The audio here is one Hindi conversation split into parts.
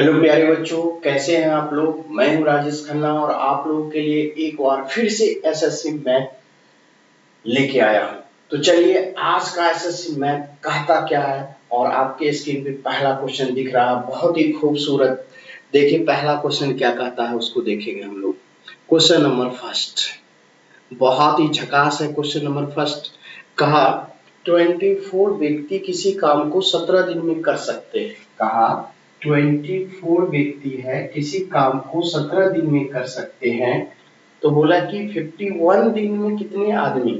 हेलो प्यारे बच्चों, कैसे हैं आप लोग। मैं हूं राजेश खन्ना और आप लोगों के लिए एक बार फिर से एसएससी मैथ लेके आया हूं। तो चलिए, आज का एसएससी मैथ कहता क्या है। और आपके स्क्रीन पे पहला क्वेश्चन दिख रहा है, बहुत ही खूबसूरत। देखिए पहला क्वेश्चन क्या कहता है, उसको देखेंगे हम लोग। क्वेश्चन नंबर फर्स्ट बहुत ही झकास है। क्वेश्चन नंबर फर्स्ट कहा 24 व्यक्ति किसी काम को 17 दिन में कर सकते हैं। कहा 24 व्यक्ति है किसी काम को 17 दिन में कर सकते हैं। तो बोला कि 51 दिन में कितने आदमी।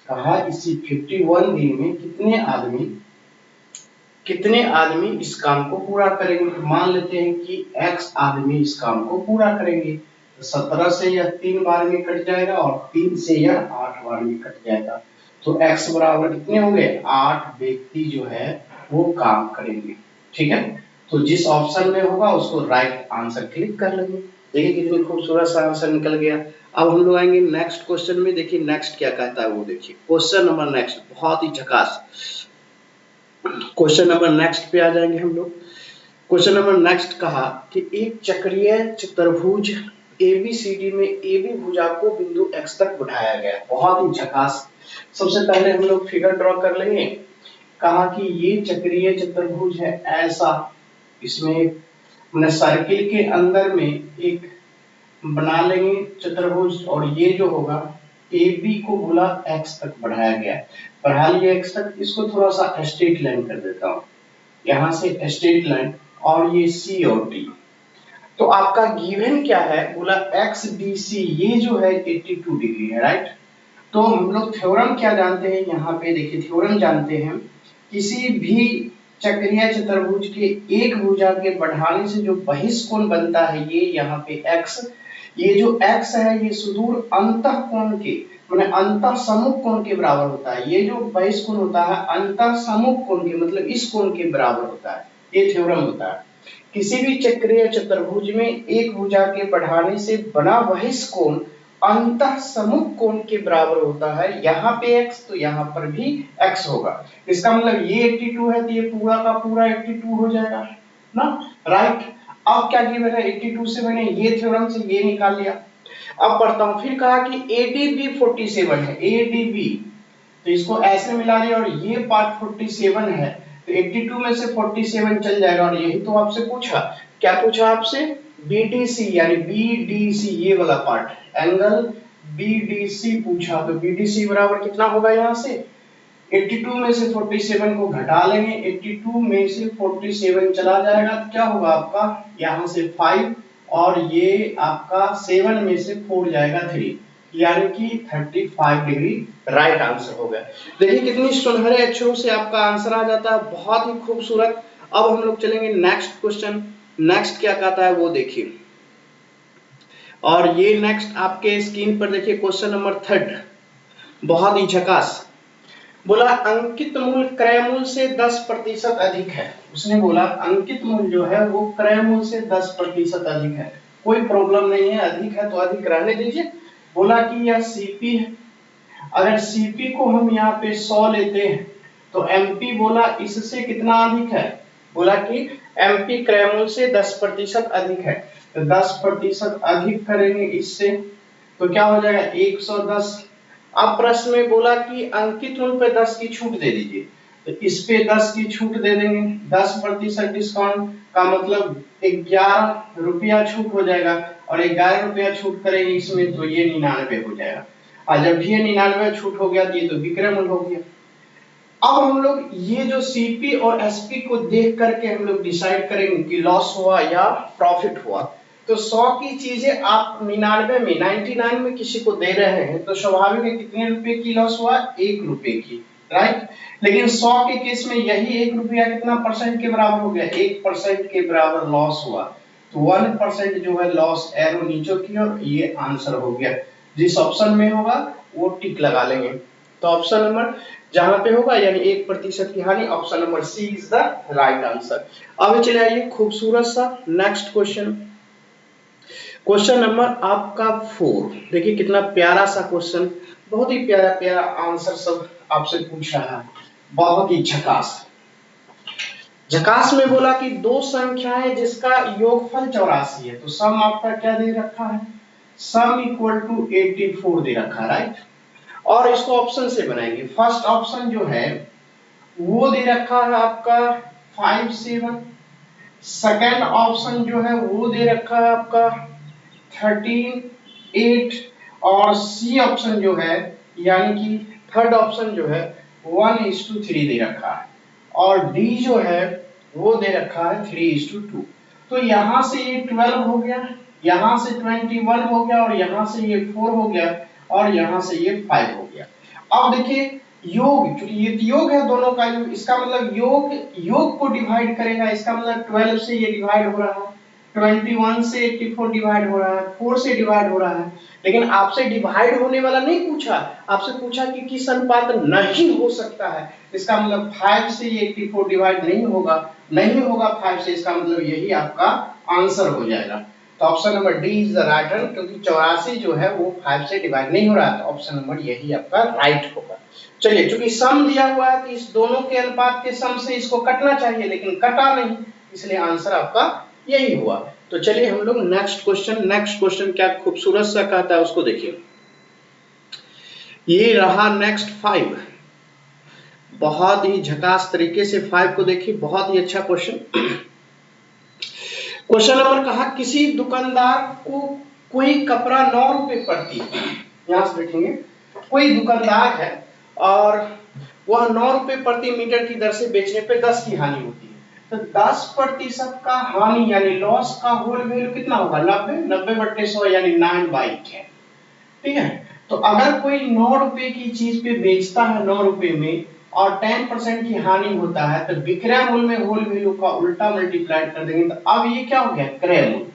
कहा इसी 51 दिन में कितने आदमी इस काम को पूरा करेंगे। तो मान लेते हैं कि x आदमी इस काम को पूरा करेंगे। तो 17 से यह 3 बार में कट जाएगा और 3 से यह 8 बार में कट जाएगा। तो x बराबर कितने होंगे, 8 व्यक्ति जो है वो काम करेंगे। ठीक है, तो जिस ऑप्शन में होगा उसको राइट आंसर क्लिक कर लेंगे। देखिए कितनी खूबसूरत सा आंसर निकल गया। अब हम लोग आएंगे नेक्स्ट क्वेश्चन में। देखिए नेक्स्ट क्या कहता है वो देखिए। क्वेश्चन नंबर नेक्स्ट बहुत ही झकास। क्वेश्चन नंबर नेक्स्ट पे आ जाएंगे हम लोग। क्वेश्चन नंबर नेक्स्ट कहा कि एक चक्रीय चतुर्भुज एबीसीडी में एबी भुजा को बिंदु x तक बढ़ाया गया। बहुत ही झकास। सबसे पहले हम लोग फिगर ड्रॉ कर लेंगे। कहा कि ये चक्रीय चतुर्भुज है ऐसा, इसमें हमने सर्किल के अंदर में एक बना लेंगे चतुर्भुज, और ये जो होगा ए बी को बोला x तक बढ़ाया गया। बढ़ा लिया x तक, इसको थोड़ा सा स्ट्रेट लाइन कर देता हूँ, यहाँ से स्ट्रेट लाइन, और ये सी और डी। तो आपका गिवन क्या है, बोला एक्स डी सी, ये जो है 82 डिग्री है, राइट। तो हम लोग थ्योरम क्या जानते हैं, यहाँ पे देखिए थ्योरम जानते हैं, किसी भी चक्रीय चतुर्भुज के एक भुजा के बढ़ाने से जो बहिष्कोण बनता है, ये यहाँ पे x, ये जो x है ये सुदूर अंतः कोण के माने अंतः सम्मुख कोण के बराबर होता है। ये जो बहिष्कोण होता है अंतः सम्मुख कोण के मतलब इस कोण के बराबर होता है। ये थ्योरम होता है। किसी भी चक्रीय चतुर्भुज में एक भुजा के बढ़ाने से बना बहिष्कोण अंतः सम्मुख कोण के बराबर होता है। यहाँ पे x तो यहाँ पर भी x होगा। इसका मतलब ये 82 है तो ये पूरा का पूरा 82 हो जाएगा ना, राइट। अब क्या गिवन है, 82 से मैंने ये थ्योरम से ये निकाल लिया। अब पढ़ता हूं, फिर कहा कि ADB 47 है, ADB, तो इसको ऐसे मिला लिया और ये पार्ट 47 है, तो 82 में से 47 चल जाएगा। और यही तो आपसे पूछा, क्या पूछा आपसे, BDC यानी BDC ये वाला पार्ट एंगल BDC पूछा। तो BDC बराबर कितना होगा, यहाँ से 82 में से 47 को घटा लेंगे, 82 में से 47 चला जाएगा तो क्या होगा आपका, यहाँ से 5 और ये आपका 7 में से 4 जाएगा 3, यानी कि 35 डिग्री राइट आंसर हो गया। देखिए कितनी सुनहरे अक्षरों से आपका आंसर आ जाता है, बहुत ही खूबसूरत। अब हम लोग चलेंगे नेक्स्ट क्वेश्चन। नेक्स्ट क्या कहता है वो देखिए, और ये नेक्स्ट आपके स्क्रीन पर देखिए क्वेश्चन नंबर 3 बहुत ही झकास। बोला अंकित मूल्य क्रय मूल्य से 10% अधिक है। उसने बोला अंकित मूल्य जो है वो क्रय मूल्य से 10% अधिक है। कोई प्रॉब्लम नहीं है, अधिक है तो अधिक रहने दीजिए। बोला कि यह सीपी है, अगर सीपी को हम यहाँ पे 100 लेते हैं तो एमपी बोला इससे कितना अधिक है, बोला कि एमपी क्रय मूल्य से 10% अधिक है। तो 10% अधिक करेंगे इससे तो क्या हो जाएगा 110। अब प्रश्न में बोला कि अंकित मूल्य पे 10 की छूट दे दीजिए, तो इस पे 10 की छूट दे देंगे। 10% डिस्काउंट का मतलब 11 रुपया छूट हो जाएगा, और 11 रुपया छूट करेंगे इसमें तो ये 99 हो जाएगा। और जब ये 99 छूट हो गया तो ये तो विक्रय मूल्य हो गया। अब हम लोग ये जो सीपी और एसपी को देख करके हम लोग डिसाइड करेंगे कि लॉस हुआ या प्रॉफिट हुआ। तो 100 की चीजें आप 99 में किसी को दे रहे हैं तो स्वाभाविक है कितने रुपए की लॉस हुआ, 1 रुपए की, राइट। लेकिन 100 के केस में यही 1 रुपया कितना परसेंट के बराबर हो गया, 1% के बराबर लॉस हुआ। तो 1% जो है लॉस, एरो नीचे की और ये आंसर हो गया। जिस ऑप्शन में होगा वो टिक लगा लेंगे। तो ऑप्शन नंबर जहां पे होगा यानी 1% की हानि, option number C is the right answer. अब चले आइए खूबसूरत सा नेक्स्ट क्वेश्चन। क्वेश्चन नंबर आपका 4। देखिए कितना प्यारा सा क्वेश्चन, बहुत ही प्यारा प्यारा आंसर सब आपसे पूछ रहा है, बहुत ही झकास। झकास में बोला कि दो संख्याएं जिसका योगफल 84 है, तो सम आपका क्या दे रखा है, सम इक्वल टू 84 दे रखा है, राइट। और इसको ऑप्शन से बनाएंगे। फर्स्ट ऑप्शन जो है वो दे रखा है आपका 5 7, सेकेंड ऑप्शन जो है वो दे रखा है आपका 13 8, और सी ऑप्शन जो है यानी कि थर्ड ऑप्शन जो है 1:3 दे रखा है, और डी जो है वो दे रखा है 3:2। तो यहां से ये 12 हो गया, यहां से 21 हो गया, और यहां से ये 4 हो गया, और यहां से ये 5 हो गया। अब देखिए योग, क्योंकि ये योग है दोनों का योग, इसका मतलब योग योग को डिवाइड करेगा, इसका मतलब 12 से ये डिवाइड हो रहा है, 21 से 84 डिवाइड हो रहा है, 4 से डिवाइड हो रहा है। लेकिन आपसे डिवाइड होने वाला नहीं पूछा, आपसे पूछा कि किस अनुपात नहीं हो सकता है। इसका मतलब 5 से ये 84 डिवाइड नहीं होगा, नहीं होगा 5 से, इसका मतलब यही आपका आंसर हो जाएगा। तो option number D is the right answer, क्योंकि 84 जो है वो 5 से डिवाइड नहीं हो रहा है, तो ऑप्शन नंबर यही आपका राइट होगा। चलिए, चूंकि सम दिया हुआ है तो इस दोनों के अनुपात के सम से इसको कटना चाहिए, लेकिन कटा नहीं, इसलिए आंसर आपका यही हुआ। तो चलिए हम लोग नेक्स्ट क्वेश्चन क्या खूबसूरत सा कहता है उसको देखिए। ये रहा नेक्स्ट 5, बहुत ही झकास तरीके से 5 को देखिए, बहुत ही अच्छा क्वेश्चन। क्वेश्चन नंबर कहा, किसी दुकानदार को कोई कपड़ा 9 रुपए प्रति, यहां से देखेंगे, कोई दुकानदार है और वह 9 रुपए प्रति मीटर की दर से बेचने पे 10 की हानि होती है, तो 10% का हानि यानी लॉस का होल वैल्यू कितना होगा, 90/100 यानी 9/10। ठीक है, तो अगर कोई 9 रुपए की चीज पे बेचता है 9 रुपए में और 10% की हानि होता है, तो विक्रय मूल्य में होल वैल्यू का उल्टा मल्टीप्लाई कर देंगे, तो अब ये क्या हो गया, क्रय मूल्य।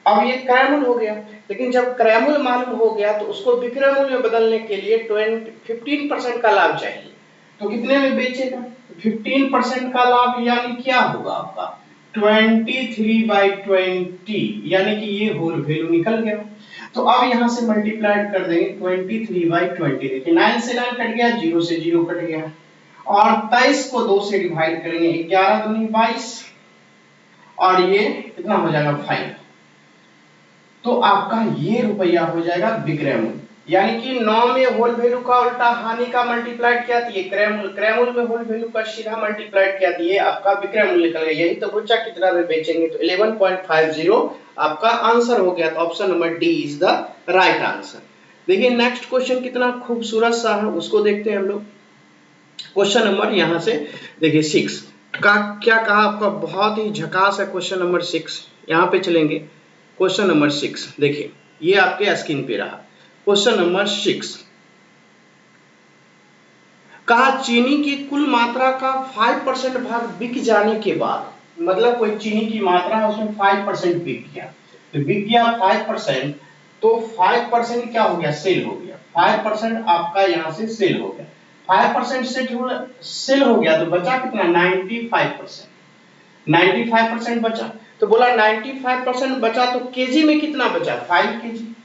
अब ये क्रय मूल्य हो गया, लेकिन जब क्रय मूल्य मालूम हो गया तो उसको विक्रय मूल्य में बदलने के लिए 15% का लाभ चाहिए। तो कितने में बेचेगा, 15% का लाभ यानी क्या होगा आपका 23/20, यानी कि ये होल वैल्यू निकल गया। तो अब यहां से मल्टीप्लाई कर देंगे 23/20, देखिए 9 से 9 कट गया, 0 से 0 कट गया, और 23 को 2 से डिवाइड करेंगे, 11 दूनी 22, और ये कितना हो जाएगा 5। तो आपका ये रुपया हो जाएगा विक्रय मूल्य, यानी कि 9 में होल वैल्यू का उल्टा हानि का मल्टीप्लाई किया दिए क्रय मूल्य, क्रय मूल्य में होल वैल्यू का सीधा मल्टीप्लाई किया दिए आपका विक्रय मूल्य निकल गया। यही तो बच्चा कितना में बेचेंगे, तो 11.50 आपका आंसर हो गया। तो option number D is the right answer. देखिए नेक्स्ट क्वेश्चन कितना खूबसूरत सा है, उसको देखते हैं हम लोग। क्वेश्चन नंबर यहां से देखिए 6 का क्या कहा आपका, बहुत ही झकास है क्वेश्चन नंबर 6। यहाँ पे चलेंगे, क्वेश्चन नंबर 6 देखिए, ये आपके स्क्रीन पे रहा। क्वेश्चन नंबर 6 कहा, चीनी की कुल मात्रा का 5% भाग बिक जाने के बाद, मतलब कोई चीनी की मात्रा है उसमें 5% बिक गया, तो बिक गया 5%, तो 5% क्या हो गया, सेल हो गया। 5% आपका यहाँ से सेल हो गया, 5% सेल हो गया, तो बचा कितना 95%, 95% बचा। तो बोला 95% बचा, तो केजी में कितना बचा 5 केजी।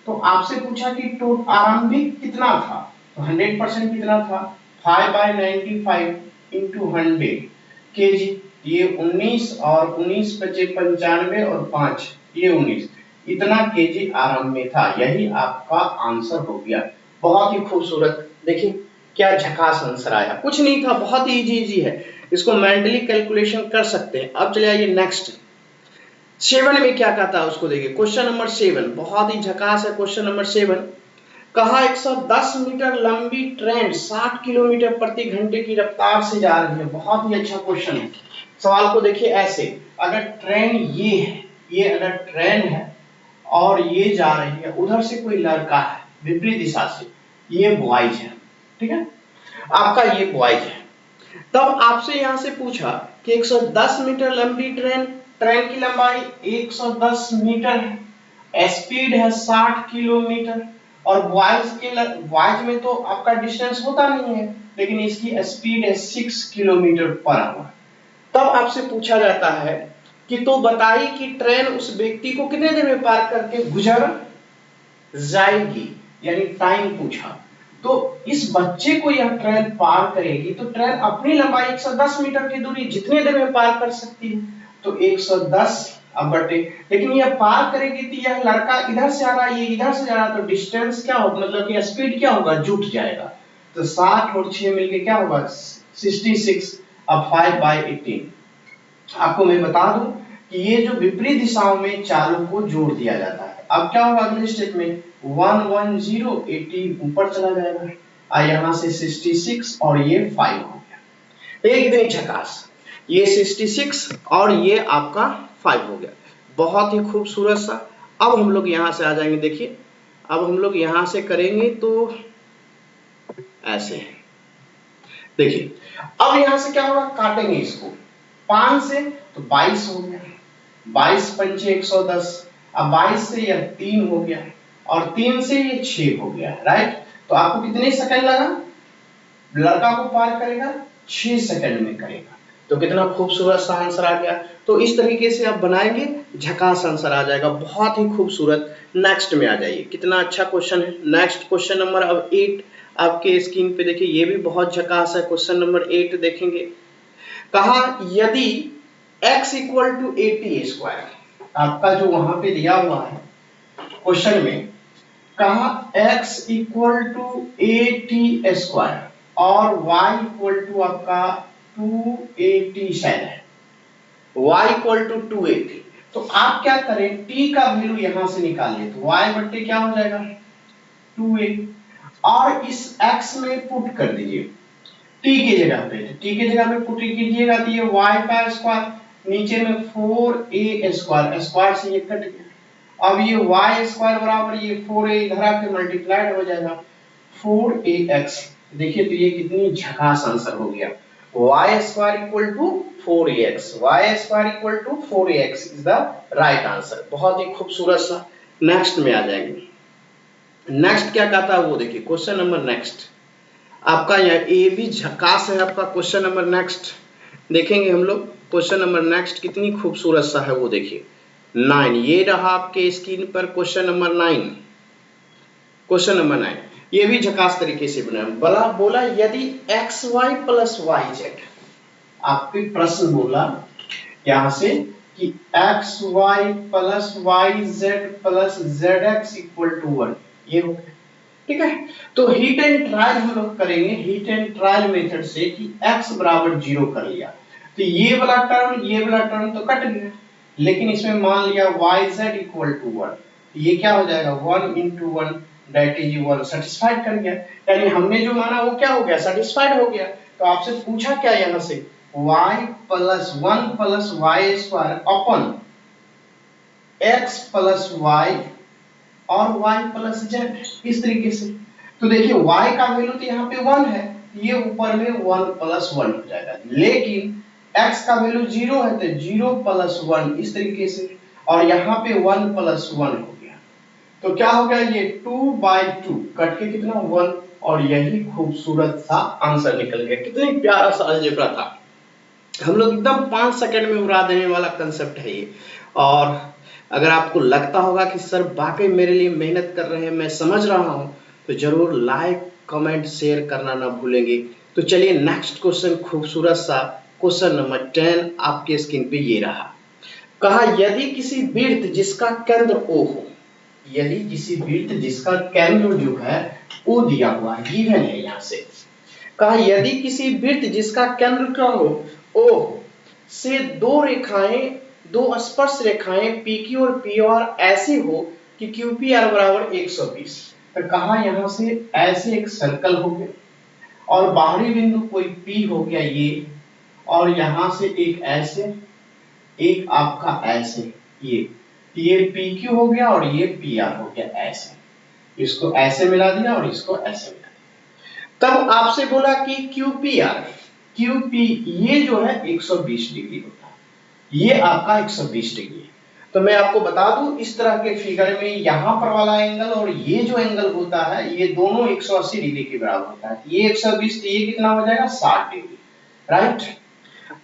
तो आपसे पूछा कि टोटल आरंभिक कितना था, तो 100% कितना था, 5/95 इंटू 100 केजी, ये 19, और 19 बचे 95, और 5 ये 19, इतना केजी आरंभ में था। यही आपका आंसर हो गया। बहुत ही खूबसूरत, देखिए क्या झकास आंसर आया, कुछ नहीं था, बहुत ही इजी है, इसको मेंटली कैलकुलेशन कर सकते हैं। अब चले आइए नेक्स्ट 7 में क्या कहता है उसको देखिए। क्वेश्चन नंबर 7 बहुत ही झकास है। क्वेश्चन नंबर 7 कहा, 110 मीटर लंबी ट्रेन 60 किलोमीटर प्रति घंटे की रफ्तार से जा रही है। बहुत ही अच्छा क्वेश्चन है। सवाल को देखिए ऐसे, अगर ट्रेन ये है, ये अगर ट्रेन है और ये जा रही है, उधर से कोई लड़का है विपरीत दिशा से, ये बॉयज है, ठीक है, आपका ये बॉयज है। तब आपसे यहां से पूछा कि 110 मीटर लंबी ट्रेन, ट्रेन की लंबाई 110 मीटर है, स्पीड है 60 किलोमीटर, और बॉयज में तो आपका डिस्टेंस होता नहीं है, लेकिन इसकी स्पीड है 6 किलोमीटर पर आवर। तब आपसे पूछा जाता है कि तो बताइए कि ट्रेन उस व्यक्ति को कितने देर में पार करके गुजर जाएगी, यानी टाइम पूछा। तो इस बच्चे को यह ट्रेन पार करेगी तो ट्रेन अपनी लंबाई 110 मीटर की दूरी जितने देर में पार कर सकती है, तो 110 अब बटे, लेकिन यह पार करेगी तो यह लड़का इधर से आ रहा है, ये इधर से जा रहा है, तो डिस्टेंस क्या होगा, मतलब कि स्पीड क्या होगा, जुट जाएगा। तो 60 और 6 मिलके क्या होगा 66। अब 5/18। आपको मैं बता दूं कि ये जो विपरीत दिशाओं में चालों को जोड़ दिया जाता है। अब क्या होगा अगले स्टेप में 110 80 ऊपर चला जाएगा, और यहाँ से 66 और ये 5 हो गया। ये कितनी झकास, ये 66 और ये आपका 5 हो गया, बहुत ही खूबसूरत सा। अब हम लोग यहाँ से आ जाएंगे, देखिए अब हम लोग यहाँ से करेंगे तो ऐसे, देखिए अब यहाँ से क्या होगा, काटेंगे इसको 5 से तो 22 हो गया, 22 पंचे 110, अब 22 से यह 3 हो गया और 3 से ये 6 हो गया, राइट। तो आपको कितने सेकंड लगा, लड़का को पार करेगा 6 सेकंड में करेगा, तो कितना खूबसूरत सा आंसर आ गया। तो इस तरीके से आप बनाएंगे, झकास आंसर आ जाएगा, बहुत ही खूबसूरत। नेक्स्ट में आ जाइए, कितना अच्छा क्वेश्चन है। नेक्स्ट क्वेश्चन नंबर अब 8 आपके स्क्रीन पे देखिए, ये भी बहुत झकास है। क्वेश्चन नंबर 8 देखेंगे, कहा यदि x इक्वल टू 80 स्क्वायर, आपका जो वहां पे दिया हुआ है क्वेश्चन में, कहा x इक्वल टू 80 स्क्वायर और y इक्वल टू आपका 280 शायद है, y इक्वल टू 280। तो आप क्या करें, t का वैल्यू यहां से निकालिए, तो y बट्टे क्या हो जाएगा 2a, और इस x में पुट कर दीजिए t की जगह पे, तो t की जगह पे पुट कीजिएगा तो ये y का स्क्वायर, नीचे में 4a स्क्वायर, स्क्वायर से ये कट गया, अब ये y स्क्वायर बराबर ये 4a इधर आके मल्टीप्लाइड हो जाएगा 4ax। देखिए तो ये कितनी झकास आंसर हो गया, y square equal to 4ax, y square equal to 4ax is the right answer, बहुत ही खूबसूरत सा। नेक्स्ट में आ जाएंगे, नेक्स्ट क्या कहता है वो देखिए, क्वेश्चन नंबर नेक्स्ट आपका यहाँ ए भी झकास है। आपका क्वेश्चन नंबर नेक्स्ट देखेंगे हम लोग, क्वेश्चन नंबर नेक्स्ट कितनी खूबसूरत सा है वो देखिए 9, ये रहा आपके स्क्रीन पर क्वेश्चन नंबर 9। क्वेश्चन नंबर 9 ये भी झकास तरीके से बना, बोला यदि x y plus y z, आपके प्रश्न बोला यहाँ से कि x y plus y z plus z x equal to 1, ये हो गया, ठीक है। तो हीट एंड ट्रायल हम लोग करेंगे, हीट एंड ट्रायल मेथड से कि x बराबर 0 कर लिया, तो ये वाला टर्म तो कट गया, लेकिन इसमें मान लिया yz इक्वल टू 1, ये क्या हो जाएगा 1 into 1 दैट इज 1, सेटिस्फाइड कर गया, यानी हमने जो माना वो क्या हो गया, सेटिस्फाइड हो गया। तो आपसे पूछा क्या यहाँ से, y plus 1 plus y square अपन x प्लस वाई और y प्लस जेड, इस तरीके से। तो देखिए y का वैल्यू तो यहाँ पे 1 है, ये ऊपर में 1 प्लस 1 हो जाएगा, लेकिन x का वैल्यू 0 है तो 0 प्लस 1 इस तरीके से, और यहाँ पे 1 प्लस 1 हो गया, तो क्या हो गया ये 2/2 कट के कितना 1, और यही खूबसूरत सा आंसर निकल गया। कितनी प्यारा सा अलजेब्रा था, हम लोग एकदम 5 सेकंड में उड़ा देने वाला कंसेप्ट है ये। और अगर आपको लगता होगा कि सर वाकई मेरे लिए मेहनत कर रहे हैं, मैं समझ रहा हूं, तो जरूर लाइक कमेंट शेयर करना ना भूलेंगे। तो चलिए नेक्स्ट क्वेश्चन खूबसूरत सा क्वेश्चन नंबर 10 आपके स्क्रीन पे ये रहा, कहा यदि किसी वृत्त जिसका केंद्र O हो, यदि किसी वृत्त जिसका केंद्र जो है O दिया हुआ है, गिवन है यहाँ से, कहा यदि किसी वृत्त जिसका केंद्र क्या हो O से दो रेखाएं, दो स्पर्श रेखाएं PQ और PR ऐसी हो कि QPR बराबर 120, तो कहा यहाँ से ऐसे एक सर्कल हो गया और बाहरी बिंदु कोई P हो गया ये, और यहाँ से एक ऐसे, एक आपका ऐसे, ये PQ हो गया और ये PR हो गया ऐसे, इसको ऐसे मिला दिया और इसको ऐसे मिला दिया। तब आपसे बोला कि QPR, QP ये जो है 120 डिग्री होता है, ये आपका 120 डिग्री है। तो मैं आपको बता दूं इस तरह के फिगर में यहाँ पर वाला एंगल और ये जो एंगल होता है ये दोनों 180 डिग्री के बराबर होता है, ये 120 तो ये कितना हो जाएगा 60 डिग्री, राइट।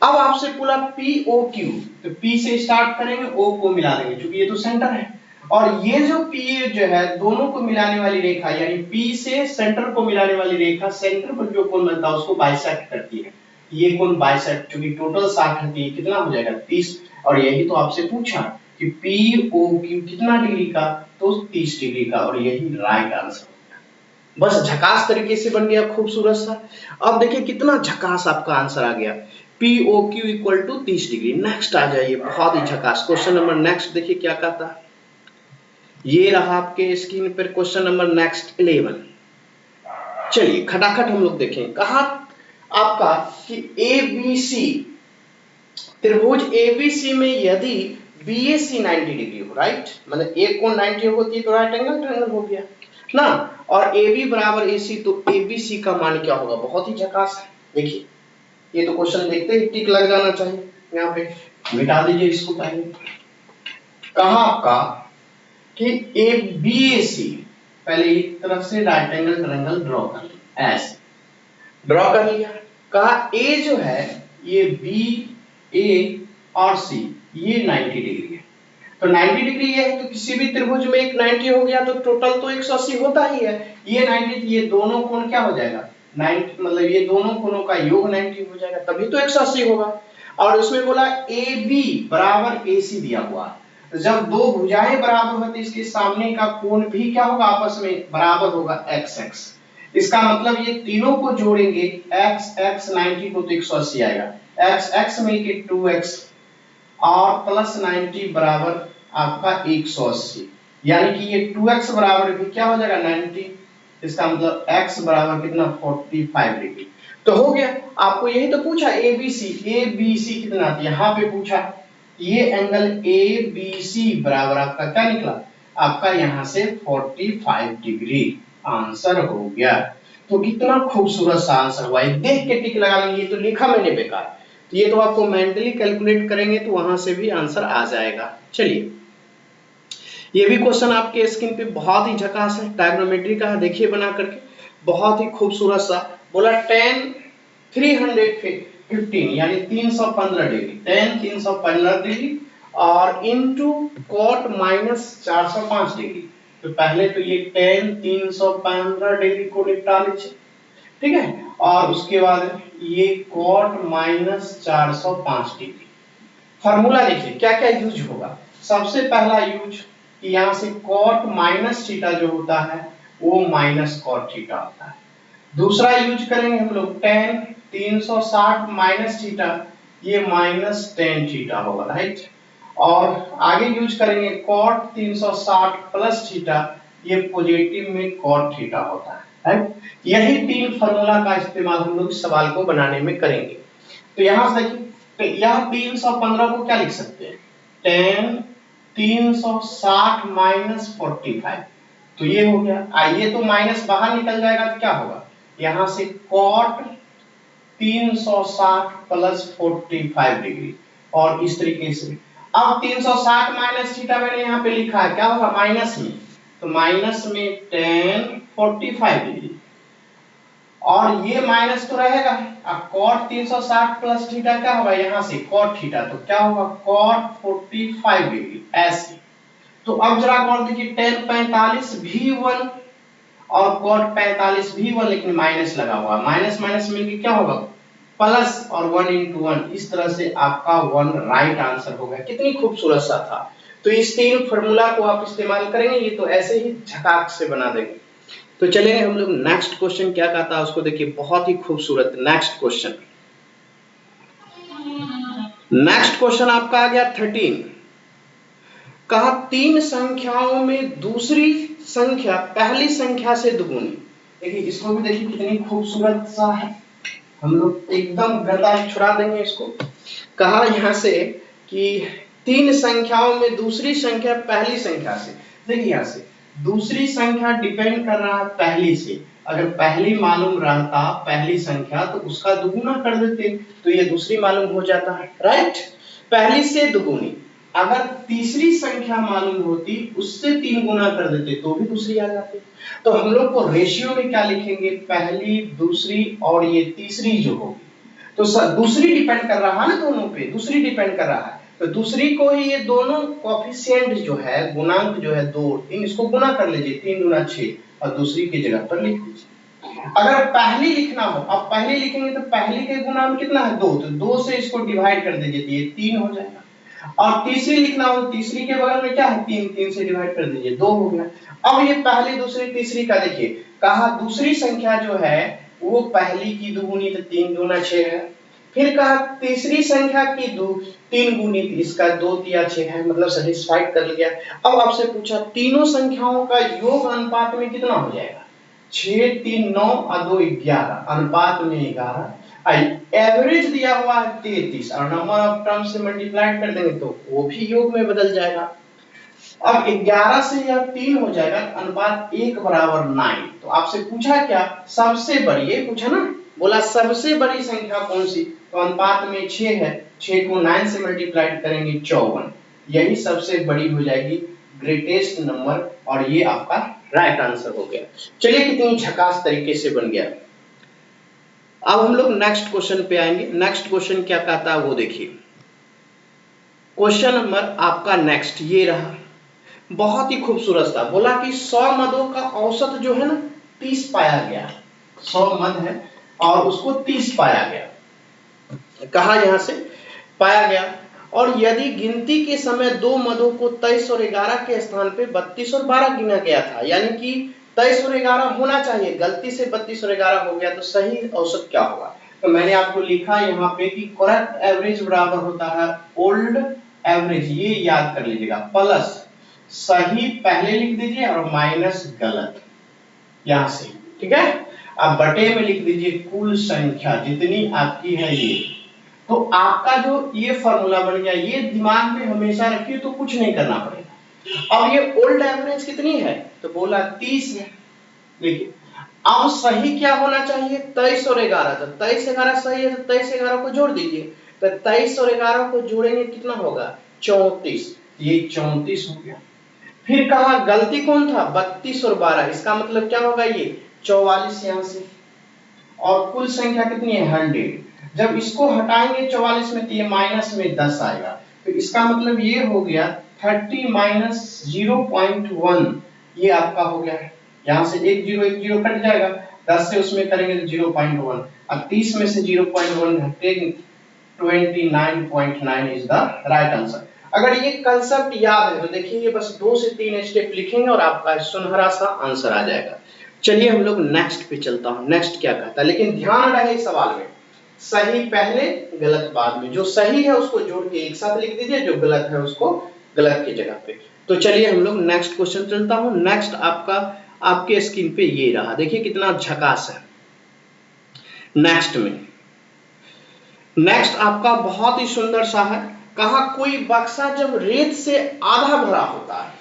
अब आपसे बोला POQ, तो P से स्टार्ट करेंगे, O को मिला देंगे क्योंकि ये तो सेंटर है, और ये जो पी जो है दोनों को मिलाने वाली रेखा यानी पी से सेंटर को मिलाने वाली रेखा सेंटर पर जो कोण बनता है उसको बाइसेक्ट करती है। ये कोण बाइसेक्ट चूंकि टोटल 60 है ये कितना हो जाएगा 30। और यही तो आपसे पूछा कि पी ओ क्यू कितना डिग्री का, तो 30 डिग्री का, और यही राइट आंसर। बस झकास तरीके से बन गया, खूबसूरत सा। अब देखिए कितना झकास आपका आंसर आ गया, P O Q equal to 30 degree. Next आ जाइए, बहुत ही झकास क्वेश्चन नंबर नेक्स्ट देखिए क्या कहता है। ये रहा आपके स्क्रीन पर क्वेश्चन नंबर नेक्स्ट 11। चलिए खटाखट हम लोग देखें। कहा आपका कि एबीसी त्रिभुज एबीसी में यदि बीएसी 90 डिग्री हो, राइट, मतलब एक कोण 90 होती है तो राइट एंगल ट्रायंगल हो गया ना, और AB बराबर AC, तो ABC का मान क्या होगा। बहुत ही झकास है। देखिए ये तो क्वेश्चन देखते ही टिक लग जाना चाहिए, यहाँ पे मिटा दीजिए इसको पहले। कहा आपका कि ABAC पहले एक तरफ से राइट एंगल ट्रायंगल ड्रॉ कर लिया, ऐसे ड्रॉ कर लिया। कहा A जो है ये B A और C ये 90 डिग्री है, तो 90 डिग्री ये है, तो किसी भी त्रिभुज में एक 90 हो गया तो टोटल तो 180 होता ही है। ये 90, ये दोनों कोण क्या हो जाएगा 90, मतलब ये दोनों कोणों का योग 90 हो जाएगा, तभी तो 180 होगा। और उसमें बोला AB बराबर AC दिया हुआ, जब दो भुजाएं बराबर हो तो इसके सामने का कोण भी क्या होगा आपस में बराबर होगा XX। इसका मतलब ये तीनों को जोड़ेंगे x x 90 को तो 180 आएगा, x x मिलके 2x और प्लस 90 बराबर आपका 180, यानी कि ये 2x बराबर भी क्या हो जाएगा 90। इसका मतलब x बराबर कितना 45 डिग्री। तो हो गया, आपको यही तो पूछा ABC कितना, यहाँ पे पूछा ये एंगल ABC बराबर आपका क्या निकला, आपका यहाँ से 45 डिग्री आंसर हो गया। तो कितना खूबसूरत सा आंसर हुआ, देख के टिक लगा लेंगे, ये तो लिखा मैंने बेकार, तो ये तो आपको मेंटली कैलकुलेट करेंगे तो वहां से भी आंसर आ जाएगा। चलिए ये भी क्वेश्चन आपके स्क्रीन पे बहुत ही झकास है, ट्रायगोनोमेट्री का है, देखिए बना करके बहुत ही खूबसूरत सा। बोला tan 315 यानी 315 डिग्री, tan 315 डिग्री और इनटू cot माइनस 405 डिग्री। तो पहले तो ये tan 315 डिग्री को निपटा लीजिए, ठीक है, और उसके बाद ये cot माइनस 405 डिग्री। फॉर्मूला देखिए क्या क्या यूज होगा। सबसे पहला यूज कि यहाँ से cot माइनस थीटा जो होता है वो माइनस cot थीटा होता है। दूसरा यूज करेंगे हम लोग tan 360 माइनस थीटा, ये माइनस tan थीटा होगा, राइट। और आगे यूज करेंगे cot 360 प्लस थीटा, ये पॉजिटिव में cot थीटा होता है, राइट। यही तीन फार्मूला का इस्तेमाल हम लोग सवाल को बनाने में करेंगे। तो यहाँ से देखिए, तो यहाँ 315 को क्या लिख सकते हैं, tan 360 माइनस 45, तो ये हो गया। आइए तो माइनस बाहर निकल जाएगा तो क्या होगा, यहाँ से cot 360 प्लस 45 डिग्री, और इस तरीके से। अब 360 माइनस थीटा मैंने यहाँ पे लिखा है, क्या होगा माइनस में, तो माइनस में tan 45 डिग्री, और ये माइनस तो रहेगा। अब cot 360 प्लस थीटा क्या होगा, यहाँ से cot थीटा, तो क्या होगा cot 45 डिग्री ऐसे। तो अब जरा गौर देखिए tan 45 भी 1 और cot 45 भी 1, लेकिन माइनस लगा हुआ, माइनस माइनस मिलके क्या होगा प्लस, और 1 into 1, इस तरह से आपका 1 राइट आंसर हो गया। कितनी खूबसूरत सा था। तो इस तीन फार्मूला को आप इस्तेमाल करेंगे, ये तो ऐसे ही झकाक से बना देंगे। तो चलेंगे हम लोग नेक्स्ट क्वेश्चन क्या कहता है उसको देखिए, बहुत ही खूबसूरत नेक्स्ट क्वेश्चन। नेक्स्ट क्वेश्चन आपका आ गया 13। कहा तीन संख्याओं में दूसरी संख्या पहली संख्या से दुगुनी। देखिए इसको भी देखिए कितनी खूबसूरत सा है, हम लोग एकदम गदा छुड़ा देंगे इसको। कहा यहाँ से कि तीन संख्याओं में दूसरी संख्या पहली संख्या से। देखिए यहाँ से दूसरी संख्या डिपेंड कर रहा है पहली से, अगर पहली मालूम रहता पहली संख्या तो उसका दुगुना कर देते, तो ये दूसरी मालूम हो जाता है, राइट। पहली से दुगुनी, अगर तीसरी संख्या मालूम होती उससे 3 गुना कर देते तो भी दूसरी आ जाती। तो हम लोग को रेशियो में क्या लिखेंगे, पहली दूसरी और ये तीसरी जो होगी, तो दूसरी डिपेंड कर रहा है ना दोनों पे, दूसरी डिपेंड कर रहा है, तो दूसरी को ही ये दोनों कोफिशिएंट जो है, गुणांक जो है 2 3, इसको गुना कर लीजिए, 3 दूना 6 और दूसरी की जगह पर लिख दीजिए। अगर पहली लिखना हो, अब पहली लिखेंगे तो पहली के गुणांक कितना है 2, तो 2 से इसको डिवाइड कर दीजिए तो ये 3 हो जाएगा। और तीसरी लिखना हो, तीसरी के बगल में क्या है 3, 3 से डिवाइड कर दीजिए 2 हो गया। अब ये पहली दूसरी तीसरी का देखिए, कहा दूसरी संख्या जो है वो पहली की दुगुनी, तो 3 दूना 6 है। फिर कहा तीसरी संख्या की 3 गुनी, इसका 2 तिया 6 है, मतलब सेटिस्फाइड कर लिया। अब आपसे पूछा तीनों संख्याओं का योग अनुपात में कितना हो जाएगा, 6 3 9 और 2 11, अनुपात में 11। एवरेज दिया हुआ है 33 और नंबर ऑफ टर्म्स से मल्टीप्लाइड कर देंगे तो वो भी योग में बदल जाएगा। अब 11 से यह 3 हो जाएगा, अनुपात 1 बराबर 9। तो आपसे पूछा क्या, सबसे बड़ी, ये पूछा ना, बोला सबसे बड़ी संख्या कौन सी, तो अनुपात में 6 है, 6 को 9 से मल्टीप्लाइड करेंगे 54, यही सबसे बड़ी हो जाएगी, ग्रेटेस्ट नंबर। और ये आपका राइट आंसर हो गया। चलिए कितनी झकास तरीके से बन गया। अब हम लोग नेक्स्ट क्वेश्चन पे आएंगे। नेक्स्ट क्वेश्चन क्या कहता है वो देखिए। क्वेश्चन नंबर आपका नेक्स्ट ये रहा, बहुत ही खूबसूरत था। बोला कि 100 मदों का औसत जो है ना 30 पाया गया, 100 मद है और उसको 30 पाया गया, कहा यहां से पाया गया। और यदि गिनती के समय 2 मदों को 23 और 11 के स्थान पे 32 और 12 गिना गया था, यानी कि 23 और 11 होना चाहिए, गलती से 32 और 11 हो गया, तो सही औसत क्या होगा। तो मैंने आपको लिखा यहाँ पे कि करेक्ट एवरेज बराबर होता है ओल्ड एवरेज, ये याद कर लीजिएगा, प्लस सही पहले लिख दीजिए और माइनस गलत यहां से, ठीक है। अब बटे में लिख दीजिए कुल संख्या जितनी आपकी है ये। तो आपका जो ये फॉर्मूला बन गया, ये दिमाग में हमेशा रखिए, तो कुछ नहीं करना पड़ेगा। अब ये ओल्ड एवरेज कितनी है, तो बोला 30 है। देखिए अब सही क्या होना चाहिए, 23 और 11, तो 23 11 सही है, तो 23 11 को जोड़ दीजिए, तो 23 और 11 को जोड़ेंगे कितना होगा 34, ये 34 हो गया। फिर कहा गलती कौन था 32 और 12, इसका मतलब क्या होगा ये 44 यहां से। और कुल संख्या कितनी है 100, जब इसको हटाएंगे 44 में तो ये माइनस में 10 आएगा, तो इसका मतलब ये हो गया 30 माइनस 0.1, ये आपका हो गया। यहां से एक जीरो कट जाएगा, 10 से उसमें करेंगे तो 0.1, अब 30 में से 0.1 घटेंगे 29.9 इज द राइट आंसर। अगर ये कंसेप्ट याद है तो देखिए ये बस 2 से 3 स्टेप लिखेंगे और आपका सुनहरा सा आंसर आ जाएगा। चलिए हम लोग नेक्स्ट पे चलता हूं, नेक्स्ट क्या कहता है, लेकिन ध्यान रहे इस सवाल में सही पहले गलत बाद में, जो सही है उसको जोड़ के एक साथ लिख दीजिए, जो गलत है उसको गलत की जगह पे। तो चलिए हम लोग नेक्स्ट क्वेश्चन चलता हूं। नेक्स्ट आपका आपके स्क्रीन पे ये रहा, देखिए कितना झकास है। नेक्स्ट आपका बहुत ही सुंदर सा है। कहा कोई बक्सा जब रेत से आधा भरा होता है,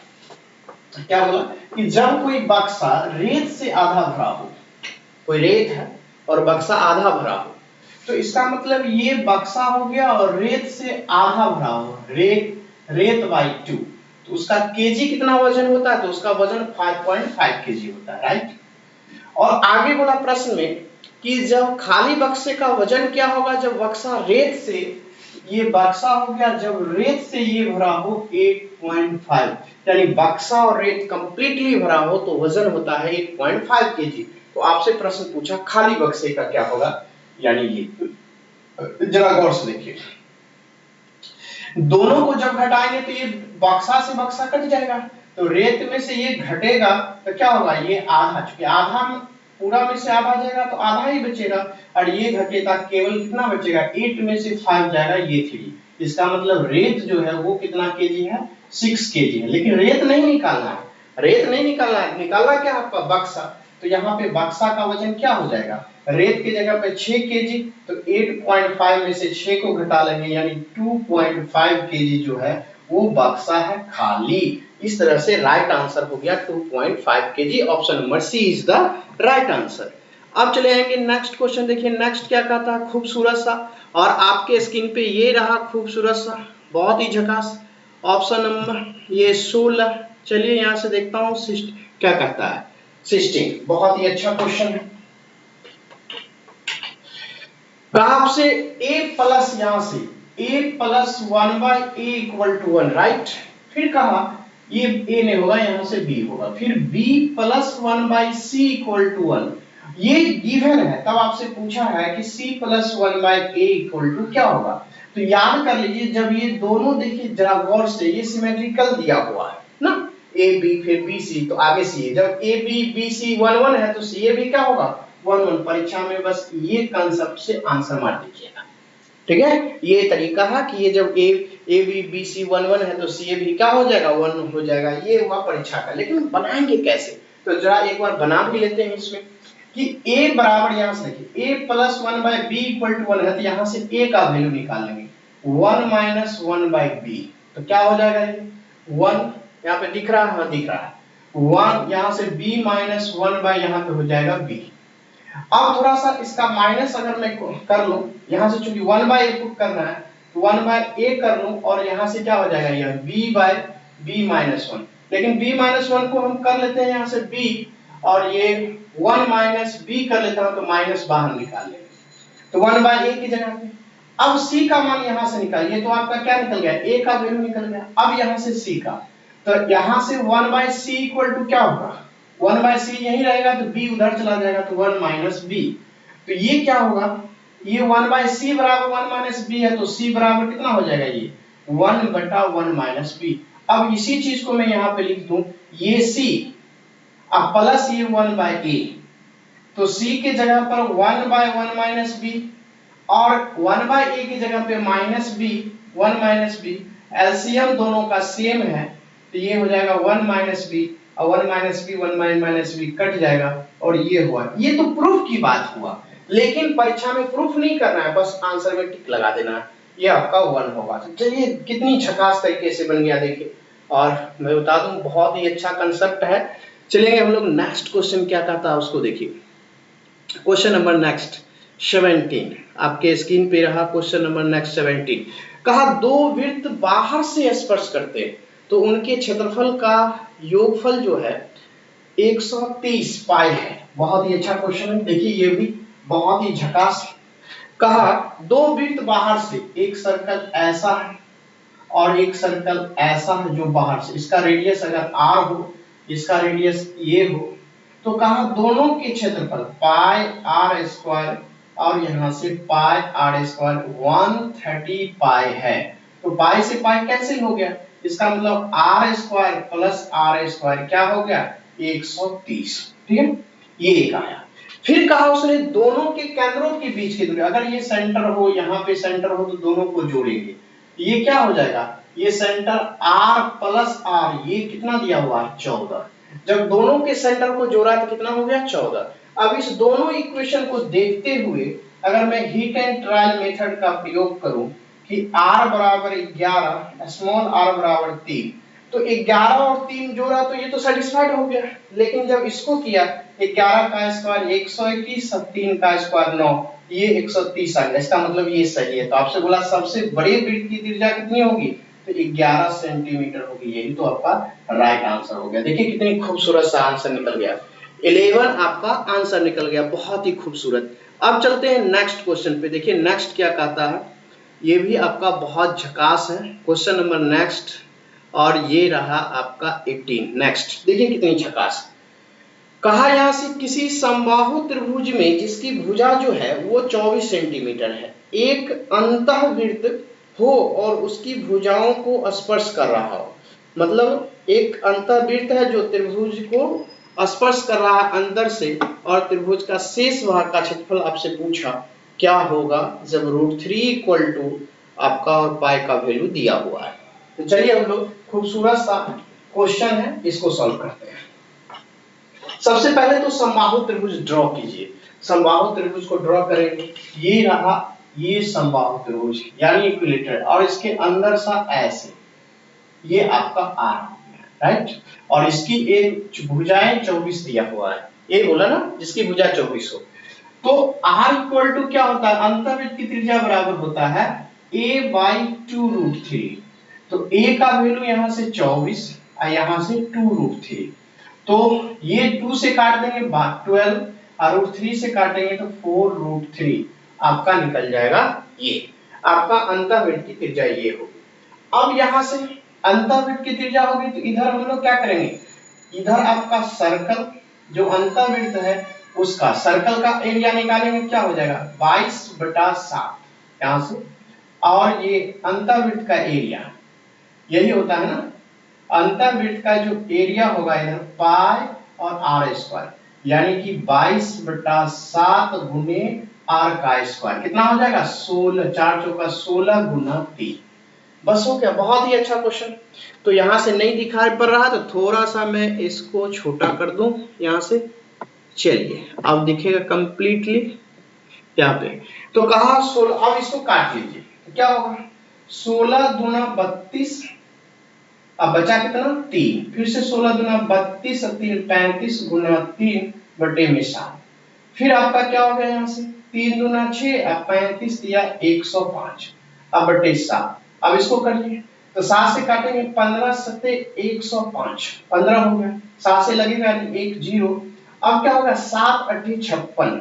क्या बोला कि जब कोई बक्सा रेत से आधा भरा हो, कोई रेत है और बक्सा आधा भरा हो, तो इसका मतलब ये बक्सा हो गया और रेत से आधा भरा हो, रेत बाई 2, तो उसका केजी कितना वजन होता है, तो उसका वजन 5.5 केजी होता है, राइट। और आगे बोला प्रश्न में कि जब खाली बक्से का वजन क्या होगा, जब बक्सा रेत से, ये बक्सा हो गया जब रेत से ये भरा हो 8.5, यानी बक्सा और रेत कंप्लीटली भरा हो तो वजन होता है 8.5 केजी। तो आपसे प्रश्न पूछा खाली बक्से का क्या होगा, यानी ये जरा गौर से देखिए, दोनों को जब घटाएंगे तो ये बक्सा से बक्सा कट जाएगा, तो रेत में से ये घटेगा तो क्या होगा, ये आधा, चूंकि आधा पूरा में से आधा जाएगा तो आधा ही बचेगा, और ये घटेगा केवल कितना बचेगा, 8 में से 5 जाएगा, ये 3। इसका मतलब रेत जो है वो कितना केजी है, 6 केजी है। लेकिन रेत नहीं निकालना है, रेत नहीं निकालना है, निकालना क्या आपका बक्सा। तो यहाँ पे बक्सा का वजन क्या हो जाएगा, रेत की जगह पे 6 केजी, तो 8.5 में से 6 को घटा लेंगे, यानी 2.5 केजी जो है वो बक्सा है खाली। इस तरह से राइट आंसर हो गया 2.5 KG. Option number C is the right answer. अब चले आएंगे नेक्स्ट क्वेश्चन। देखिए नेक्स्ट क्या कहता है, खूबसूरत सा, और आपके स्क्रीन पे ये रहा खूबसूरत सा, बहुत ही झकास। ऑप्शन नंबर ये 16। चलिए यहां से देखता हूं क्या कहता है, 16, बहुत ही अच्छा क्वेश्चन है। आपसे a प्लस यहां से a plus 1/a equal to 1, right. फिर कहा ये a नहीं होगा, यहां से b होगा। फिर b plus 1/c equal to 1, ये गिवन है। तब आपसे पूछा है कि c plus 1/a equal to क्या होगा। तो याद कर लीजिए, जब ये दोनों देखिए जरा गौर से, ये सिमेट्रिकल दिया हुआ है ना, a b फिर b c, तो आगे c, जब a b b c 1 1 है तो c a b क्या होगा 1 1। परीक्षा में बस ये कांसेप्ट से आंसर मार दीजिएगा, ठीक है। ये तरीका है कि ये जब a b b c 1 1 है तो c a b क्या हो जाएगा 1 हो जाएगा। ये हुआ परीक्षा का। लेकिन बनाएंगे कैसे, तो जरा एक बार बना भी लेते हैं इसमें कि a बराबर, यहां से देखिए a plus 1/b equal to 1 है, तो यहां से a का वैल्यू निकालेंगे 1 माइनस 1/b, तो क्या हो जाएगा ये 1, यहाँ पे दिख रहा है, हाँ दिख रहा है 1, यहाँ से b माइनस 1 बाय यहाँ पे हो जाएगा b। अब थोड़ा सा इसका माइनस अगर मैं कर लूं, यहाँ से चूंकि 1/a पुट करना है तो 1/a कर लूं, और यहाँ से क्या हो जाएगा यह b/b माइनस 1। लेकिन b माइनस 1 को हम कर लेते हैं यहाँ से b, और ये 1 माइनस b कर लेता हूं तो माइनस बाहर निकाल लेंगे, तो 1/a की जगह पे अब c का मान यहां से निकालिए, तो आपका क्या निकल गया a का वैल्यू निकल गया। अब यहां से c का, तो यहां से 1/c इक्वल टू क्या होगा 1/c यही रहेगा, तो b उधर चला जाएगा, तो 1 माइनस b। तो ये क्या होगा, ये 1/c बराबर 1 माइनस b है, तो c बराबर कितना हो जाएगा ये 1/1 माइनस b। अब इसी चीज को मैं यहाँ पे लिख दूं, ये c अब प्लस ये 1/a, तो c के जगह पर 1/1 माइनस b, और 1/a की जगह पे minus b 1 minus b, LCM दोनों का सेम है, तो ये हो जाएगा 1 माइनस b, और 1 minus b 1 minus b cut जाएगा, और ये हुआ। ये तो प्रूफ की बात हुआ, लेकिन परीक्षा में प्रूफ नहीं करना है, बस आंसर में टिक लगा देना है, ये आपका 1 होगा। तो चलिए कितनी झकास तरीके से बन गया देखिए, और मैं बता दूं बहुत ही अच्छा कंसेप्ट है। चलिए हम लोग नेक्स्ट क्वेश्चन क्या कहता है उसको देखिए। क्वेश्चन नंबर नेक्स्ट 17 आपके स्क्रीन पे रहा। क्वेश्चन नंबर नेक्स्ट 17 कहा, दो वृत्त बाहर से स्पर्श करते हैं तो उनके क्षेत्रफल का योगफल जो है 130 पाई है। बहुत ही अच्छा क्वेश्चन है, देखिए ये भी बहुत ही झकास। कहा दो वृत्त बाहर से, एक सर्कल ऐसा है और एक सर्कल ऐसा है जो बाहर से, इसका रेडियस अगर r हो, इसका रेडियस ये हो, तो कहा दोनों के क्षेत्रफल पाई r स्क्वायर और यहां से पाई r स्क्वायर 130 पाई है। तो पाई से पाई कैंसिल हो गया, इसका मतलब r square plus r square क्या हो गया 130, ठीक है। ये एक आया। फिर कहा उसने दोनों के केंद्रों के बीच की दूरी, अगर ये सेंटर हो, यहाँ पे सेंटर हो, तो दोनों को जोड़ेंगे, ये क्या हो जाएगा, ये सेंटर r प्लस r, ये कितना दिया हुआ है 14। जब दोनों के सेंटर को जोड़ा तो कितना हो गया 14। अब इस दोनों इक्वेशन को देखते हुए अगर मैं हीट एंड ट्रायल मेथड का प्रयोग करूं कि r बराबर 11, स्मॉल r बराबर 3, तो 11 और 3 जोड़ा तो ये तो सेटिस्फाइड हो गया। लेकिन जब इसको किया 11 का स्क्वायर 121 और 3 का स्क्वायर 9, ये 130 आ गया, इसका मतलब ये सही है। तो आपसे बोला सबसे बड़े वृत्त की त्रिज्या कितनी होगी, तो 11 सेंटीमीटर होगी, यही तो आपका राइट आंसर हो गया। देखिए कितनी खूबसूरत सा आंसर निकल गया, 11 आपका आंसर निकल गया, बहुत ही खूबसूरत। अब चलते हैं नेक्स्ट क्वेश्चन पे, देखिए नेक्स्ट क्या कहता है, ये भी आपका बहुत झकास है क्वेश्चन नंबर नेक्स्ट, और ये रहा आपका 18। नेक्स्ट देखिए कितनी झकास। कहा यहां से किसी समबाहु त्रिभुज में जिसकी भुजा जो है वो 24 सेंटीमीटर है, एक अंतःवृत्त हो और उसकी भुजाओं को स्पर्श कर रहा हो, मतलब एक अंतःवृत्त है जो त्रिभुज को स्पर्श कर रहा है अंदर से, और त्रिभुज का शेष भाग का क्षेत्रफल आपसे पूछा क्या होगा जब √3 इक्वल टू आपका और पाई का वैल्यू दिया हुआ है। तो चलिए हम लोग खूबसूरत सा क्वेश्चन है, इसको सॉल्व करते हैं। सबसे पहले तो समबाहु त्रिभुज ड्रॉ कीजिए। समबाहु त्रिभुज को ड्रॉ करेंगे, ये रहा ये समबाहु त्रिभुज यानी इक्विलेटरल, और इसके अंदर सा ऐसे ये आपका आर हो गया, राइट। और इसकी एक भुजाएं 24 दिया हुआ है, ये बोला ना जिसकी भुजा 24 हो। तो r इक्वल टू क्या होता है, अंतःवृत्त की त्रिज्या बराबर होता है a/2√3। तो a का वैल्यू यहां से 24 और यहां से 2√3, तो ये 2 से काट देंगे 12 और √3 से काटेंगे तो 4√3 आपका निकल जाएगा ये। आपका अंतःवृत्त की त्रिज्या ये होगी। अब यहाँ से अंतःवृत्त की त्रिज्या होगी तो इधर हम लोग क्या करेंगे, इधर आपका सर्कल जो अंतःवृत्त है उसका सर्कल का एरिया निकालेंगे, क्या हो जाएगा 22/7 यहाँ से, और ये अंतःवृत्त का एरिया यही होता है ना, अंतःवृत्त का जो एरिया होगा इधर पाई और आर स्क्वायर, यानी कि 22/7 गुने आर का स्क्वायर कितना हो जाएगा 16, 4 चौका 16 गुना 3। बस हो गया, बहुत ही अच्छा क्वेश्चन। तो यहाँ से नहीं दिखाई पड़ रहा तो थोड़ा सा मैं इसको छोटा कर दूं यहाँ से, चलिए अब दिखेगा कंप्लीटली यहाँ पे। तो कहा 16, अब इसको काट लीजिए तो क्या होगा 16 दूना 32, अब बचा कितना 3, फिर से 16 दूना 32 और 3 35 गुना 3 बटे में 7, फिर आपका क्या हो गया यहाँ से 3 दूना 6 अब 35 दिया 105 अब बटे 7। अब इसको करिए तो 7 से काटेंगे 15 सत्ते 105, 15 हो गया, 7 से लगेगा 1 0। अब क्या होगा 7 8 56,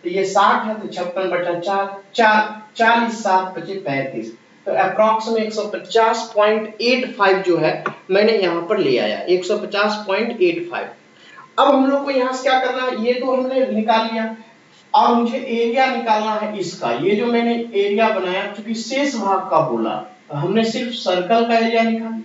तो ये 60 है तो 56 बटा 4 40 7 बचे 35, तो अप्रॉक्सीमेट 150.85 जो है मैंने यहाँ पर ले आया 150.85। अब हम लोग को यहाँ से क्या करना है, ये तो हमने निकाल लिया, और मुझे एरिया निकालना है इसका। ये जो मैंने एरिया बनाया क्योंकि शेष भाग का बोला हमने सिर्फ सर्कल का एरिया निकाला,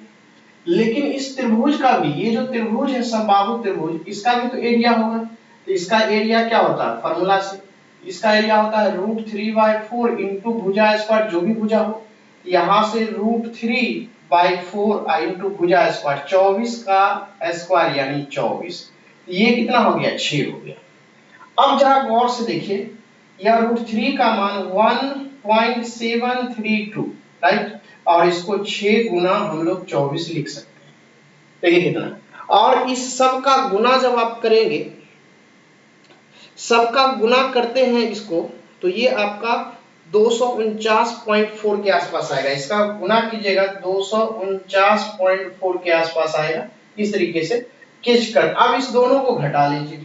लेकिन इस त्रिभुज का भी, ये जो त्रिभुज है समबाहु त्रिभुज, इसका भी तो एरिया होगा। तो इसका एरिया क्या होता है फार्मूला से, इसका एरिया होता है √3/4 इंटू भुजा स्क्वायर जो भी भुजा हो, यहाँ से √3/4 इंटू भुजा स्क्वायर 24 का स्क्वायर यानी 24, ये कितना हो गया 6 हो गया। अब जरा गौर से देखिए, यह √3 का मान 1.732 राइट, और इसको 6 गुना हम लोग 24 लिख सकते हैं, देखिए कितना, और इस सब का गुना जब आप करेंगे, सबका गुना करते हैं इसको, तो ये आपका 249.4 के आसपास आएगा, इसका गुना कीजिएगा 249.4 के आसपास आएगा। इस तरीके से खींच कर अब इस दोनों को घटा लीजिए,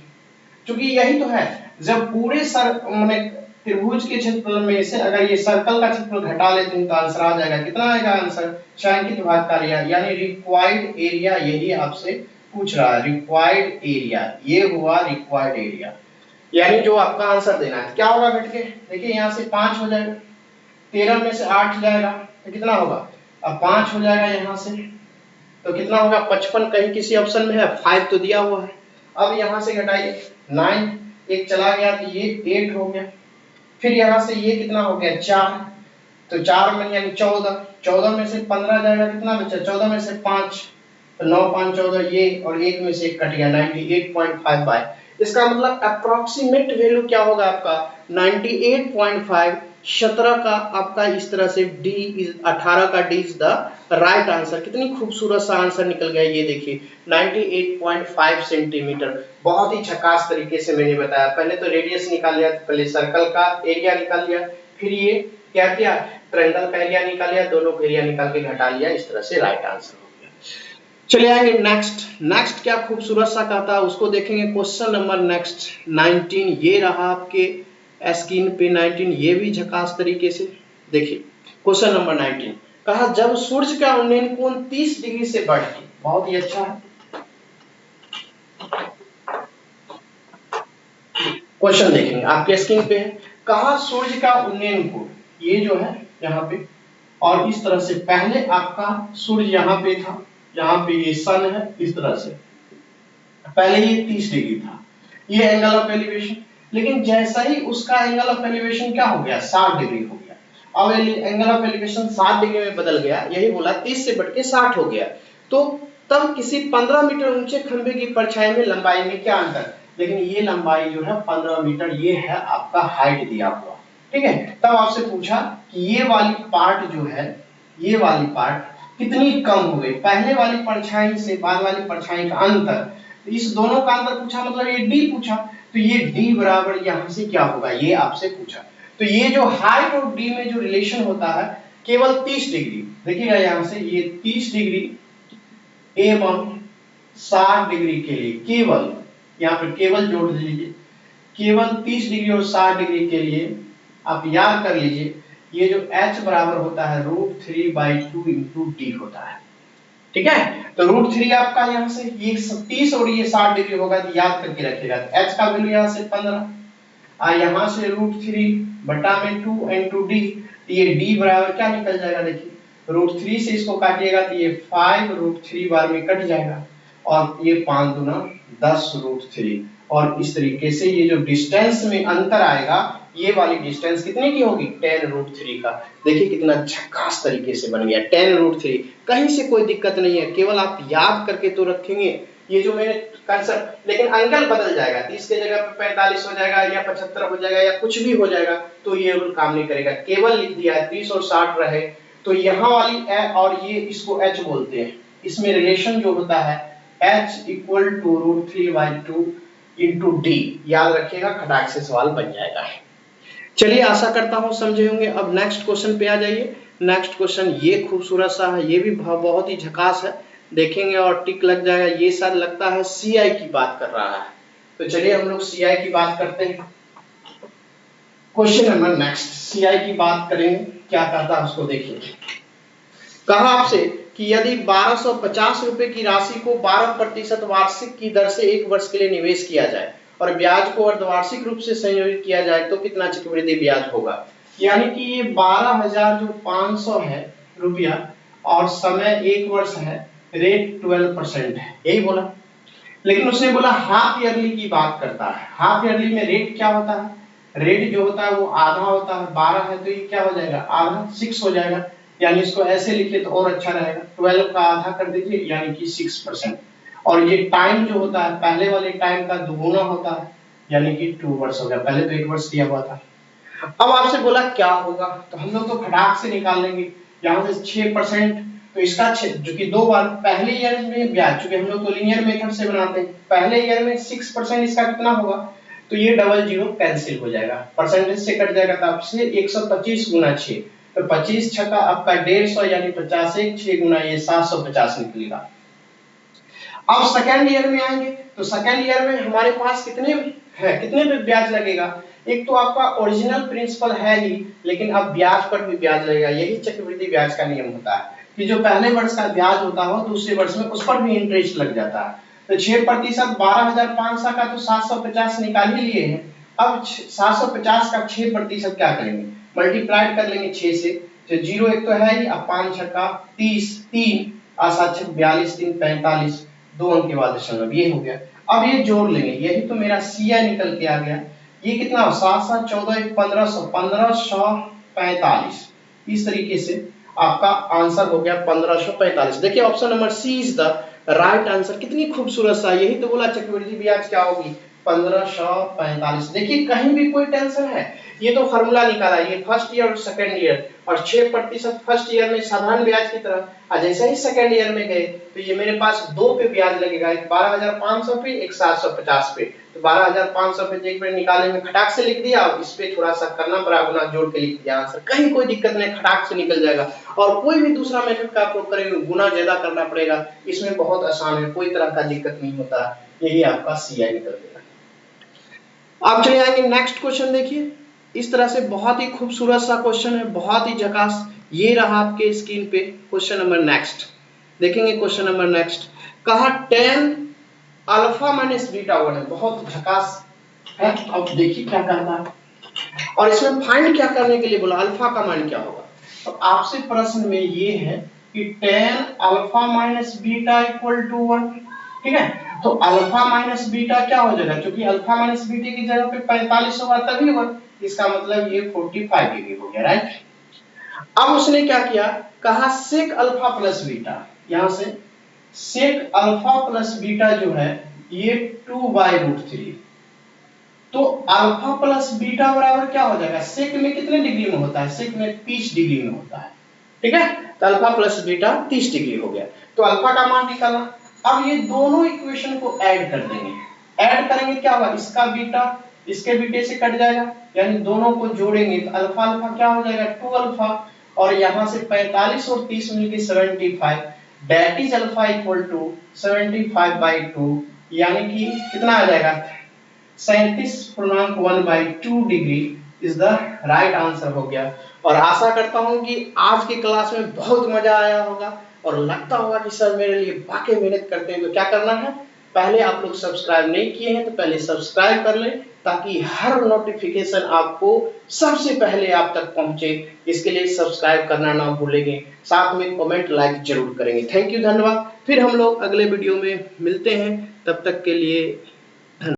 क्योंकि यही तो है, जब पूरे माने त्रिभुज के क्षेत्रफल में से अगर ये सर्कल का क्षेत्रफल घटा लेते हैं तो आंसर आ जाएगा, कितना आएगा आंसर, छायांकित भाग का एरिया यानी रिक्वायर्ड एरिया, यही आपसे पूछ रहा है रिक्वायर्ड एरिया, ये हुआ रिक्वायर्ड एरिया, यानी जो आपका आंसर देना है। क्या होगा घट के, देखिए यहाँ से 5 हो जाएगा, 13 में से 8 जाएगा तो कितना होगा, अब 5 हो जाएगा यहाँ से तो कितना होगा 55, कहीं किसी ऑप्शन में है 5 तो दिया हुआ है। अब यहाँ से घटाइए 9, एक चला गया तो ये 8 हो गया, फिर यहाँ से ये कितना हो गया 4, तो 4 में यानी 14, 14 में से 15 जाएगा कितना बचा, 14 में से 5 तो 9 5 14, ये और एक में से एक कट गया 98.55, इसका मतलब अप्रोक्सीमेट वैल्यू क्या होगा आपका 98.5, 17 का आपका इस तरह से डी इज 18 का D is the right answer. कितनी खूबसूरत सा आंसर निकल गया, ये देखिए 98.5 सेंटीमीटर, बहुत ही झकास तरीके से मैंने बताया। पहले तो रेडियस निकाल लिया, पहले सर्कल का एरिया निकाल लिया, फिर ये क्या किया ट्रायंगल का एरिया निकाल लिया, दोनों का एरिया निकाल के घटा लिया, इस तरह से राइट आंसर हो गया। चलिए आएंगे नेक्स्ट क्या खूबसूरत सा कहता है उसको देखेंगे। क्वेश्चन नंबर नेक्स्ट 19, ये रहा आपके स्क्रीन पे 19, ये भी झकास तरीके से देखिए। क्वेश्चन नंबर 19 कहा जब सूर्य का उन्नयन कोण 30 डिग्री से बढ़ के, बहुत ही अच्छा है क्वेश्चन देखेंगे आपके स्क्रीन पे है, कहा सूर्य का उन्नयन कोण ये जो है यहाँ पे, और इस तरह से पहले आपका सूर्य यहाँ पे था, यहाँ पे ये सन है, इस तरह से पहले ये 30 डिग्री था ये एंगल ऑफ एलिवेशन, लेकिन जैसा ही उसका एंगल ऑफ एलिवेशन क्या हो गया 60 डिग्री हो गया। अब एंगल ऑफ एलिवेशन 60 डिग्री में बदल गया, यही बोला 30 से बढ़ के 60 हो गया, तो तब किसी 15 मीटर ऊंचे खंभे की परछाई में लंबाई में क्या अंतर, लेकिन ये लंबाई जो है 15 मीटर, ये है आपका हाइट दिया हुआ, ठीक है। तब आपसे पूछा कि ये वाली पार्ट जो है, ये वाली पार्ट कितनी कम हो गई, पहले वाली परछाई से बाद वाली परछाई का अंतर, तो इस दोनों का अंतर पूछा, मतलब ये डी पूछा, तो ये डी बराबर यहाँ से क्या होगा, ये आपसे पूछा। तो ये जो हाइट और डी में जो रिलेशन होता है केवल 30 डिग्री, देखिएगा यहाँ से ये 30 डिग्री एवं 60 डिग्री के लिए, केवल यहाँ पर केवल जोड़ दीजिए, केवल 30 डिग्री और 60 डिग्री के लिए आप याद कर लीजिए ये जो h बराबर होता है √3/2 इंटू डी होता है। ठीक है, तो √3 आपका यहाँ से ये 30 और ये 60 डिग्री होगा, तो याद करके रखिएगा। तो h का वैल्यू यहाँ से 15 और यहाँ से √3 बटा में 2 इंटू डी, ये d बराबर क्या निकल जाएगा, देखिए √3 से इसको काटिएगा तो ये 5 √3 बार में कट जाएगा और ये 5 दूना 10 √3, और इस तरीके से ये जो डिस्टेंस में अंतर आएगा ये वाली डिस्टेंस कितने की होगी, 10 √3 का। देखिए कितना झकास तरीके से बन गया 10 √3, कहीं से कोई दिक्कत नहीं है, केवल आप याद करके तो रखेंगे ये जो मैंने कंसेप्ट, लेकिन एंगल बदल जाएगा, 30 के जगह पे 45 हो जाएगा या 75 हो जाएगा या कुछ भी हो जाएगा, तो ये रूल काम नहीं करेगा। केवल लिख दिया है 30 और 60 रहे, तो यहाँ वाली ए और ये इसको h बोलते हैं, इसमें रिलेशन जो होता है h equal to √3/2 into d, याद रखिएगा, खटाक से सवाल बन जाएगा। चलिए आशा करता हूँ समझे होंगे। अब नेक्स्ट क्वेश्चन पे आ जाइए। नेक्स्ट क्वेश्चन ये खूबसूरत सा है, ये भी बहुत ही झकास है, देखेंगे और टिक लग जाएगा। ये शायद लगता है सीआई की बात कर रहा है, तो चलिए हम लोग सीआई की बात करते हैं। क्वेश्चन नंबर नेक्स्ट, सीआई की बात करेंगे, क्या कहता है उसको देखिए। कहा आपसे कि यदि 1250 रुपए की राशि को 12% वार्षिक की दर से 1 वर्ष के लिए निवेश किया जाए और ब्याज को अर्धवार्षिक रूप से संयोजित किया जाए तो कितना चक्रवृद्धि ब्याज होगा। यानी कि ये 12,500 है रुपया और समय 1 वर्ष है, रेट 12% है, यही बोला। लेकिन उसने बोला हाफ ईयरली की बात करता है। हाफ ईयरली में रेट क्या होता है, रेट जो होता है वो आधा होता है, 12 है तो ये क्या हो जाएगा, आधा 6 हो जाएगा, यानी इसको ऐसे लिखे तो और अच्छा रहेगा, 12 का आधा कर दीजिए यानी कि 6%। और ये टाइम जो होता है पहले वाले टाइम का दुगुना होता है, यानी कि 2 वर्ष हो गया, पहले तो 1 वर्ष दिया हुआ था। अब आपसे बोला क्या होगा, तो हम लोग तो खटाक से निकाल लेंगे, यहाँ से 6%, तो इसका जो कि 2 बार पहले ईयर में ब्याज, चूंकि हम लोग तो लीनियर मेथड से बनाते हैं, पहले ईयर में 6% इसका कितना होगा, तो ये डबल जीरो कैंसिल हो जाएगा, परसेंटेज से कट जाएगा, तो आपसे 125 गुना 6, तो 25 छक्का आपका 150 यानी 50, 6 गुना ये 750 निकलेगा। अब सेकेंड ईयर में आएंगे, तो सेकेंड ईयर में हमारे पास कितने है, कितने पे ब्याज लगेगा, एक तो आपका ओरिजिनल प्रिंसिपल है ही, लेकिन अब ब्याज पर भी ब्याज लगेगा। यही चक्रवृद्धि ब्याज का नियम होता है कि जो पहले वर्ष का ब्याज होता हो दूसरे वर्ष में उस पर भी इंटरेस्ट लग जाता है। तो 6% 12,500 का तो 750 निकाल ही लिए हैं। अब 750 का 6% क्या करेंगे, मल्टीप्लाइड कर लेंगे 6 से, तो जीरो एक तो है ही, अब 5 छक्का 30, 3 और 7 छक्का 42, 3 45, 2 अंक के बाद दशमलव, ये हो गया। अब ये जोड़ लेंगे, यही तो मेरा सीआई निकल के आ गया। ये कितना, 7 7 14 1500, 1545, इस तरीके से आपका आंसर हो गया 1545। देखिए option number C is the right answer. कितनी खूबसूरत सा, यही तो बोला चक्रवृद्धि ब्याज क्या होगी, 1545। देखिए कहीं भी कोई टेंशन है, ये तो फार्मूला निकाला, ये फर्स्ट ईयर और सेकंड ईयर, और 6% फर्स्ट ईयर में साधारण ब्याज की तरह, और जैसे ही सेकंड ईयर में गए तो ये मेरे पास 2 पे ब्याज लगेगा, एक 12,500 पे, एक 750 पे। तो 12,500 पे एक बार निकालेंगे, खटाक से लिख दिया, इस पे थोड़ा सा करना पड़ा, गुना जोड़ के लिख दिया आंसर, कहीं कोई दिक्कत नहीं, खटाक से निकल जाएगा। और कोई भी दूसरा मेथड का आप करेंगे गुना ज्यादा करना पड़ेगा, इसमें बहुत आसान है, कोई तरह का दिक्कत नहीं होता, यही आपका सीआई निकल गया। आप चले आएंगे नेक्स्ट क्वेश्चन, देखिए इस तरह से बहुत ही खूबसूरत सा क्वेश्चन है, बहुत ही झकास। ये रहा आपके स्क्रीन पे क्वेश्चन नंबर नेक्स्ट, देखेंगे क्वेश्चन नंबर नेक्स्ट। कहा 10 अल्फा माइनस बीटा 1 है, बहुत झकास है। अब देखिए क्या करना है, और इसमें फाइंड क्या करने के लिए बोला, अल्फा का मान क्या होगा। तो आपसे प्रश्न में ये है कि 10 alpha minus beta equal to 1, ठीक है। तो अल्फा माइनस बीटा क्या हो जाएगा, क्योंकि अल्फा माइनस बीटा की जगह पे 45 होगा तभी 1, इसका मतलब ये 45 डिग्री हो गया, राइट। अब उसने क्या किया, कहा सेक अल्फा प्लस बीटा, यहां से सेक अल्फा प्लस बीटा जो है ये 2/√3, तो अल्फा प्लस बीटा बराबर क्या हो जाएगा, सेक में कितने डिग्री में होता है, सेक में 30 डिग्री में होता है, ठीक है। तो अल्फा प्लस बीटा 30 डिग्री हो गया, तो अल्फा का मान निकालना। अब ये दोनों इक्वेशन को ऐड कर देंगे, ऐड करेंगे क्या होगा, इसका बीटा इसके बीटे से कट जाएगा, यानी दोनों को जोड़ेंगे तो अल्फा अल्फा क्या हो जाएगा 2 अल्फा, और यहां से 45 और 30 मिलके 75, that is alpha equal to 75/2, यानी कि कितना आ जाएगा 37.1/2 degree is the right answer हो गया। और आशा करता हूं कि आज की क्लास में बहुत मजा आया होगा और लगता होगा कि सर मेरे लिए वाकई मेहनत करते हैं। तो क्या करना है, पहले आप लोग सब्सक्राइब नहीं किए हैं तो पहले सब्सक्राइब कर लें ताकि हर नोटिफिकेशन आपको सबसे पहले आप तक पहुंचे। इसके लिए सब्सक्राइब करना ना भूलेंगे, साथ में कमेंट लाइक जरूर करेंगे। थैंक यू, धन्यवाद। फिर हम लोग अगले वीडियो में मिलते हैं, तब तक के लिए धन्यवाद।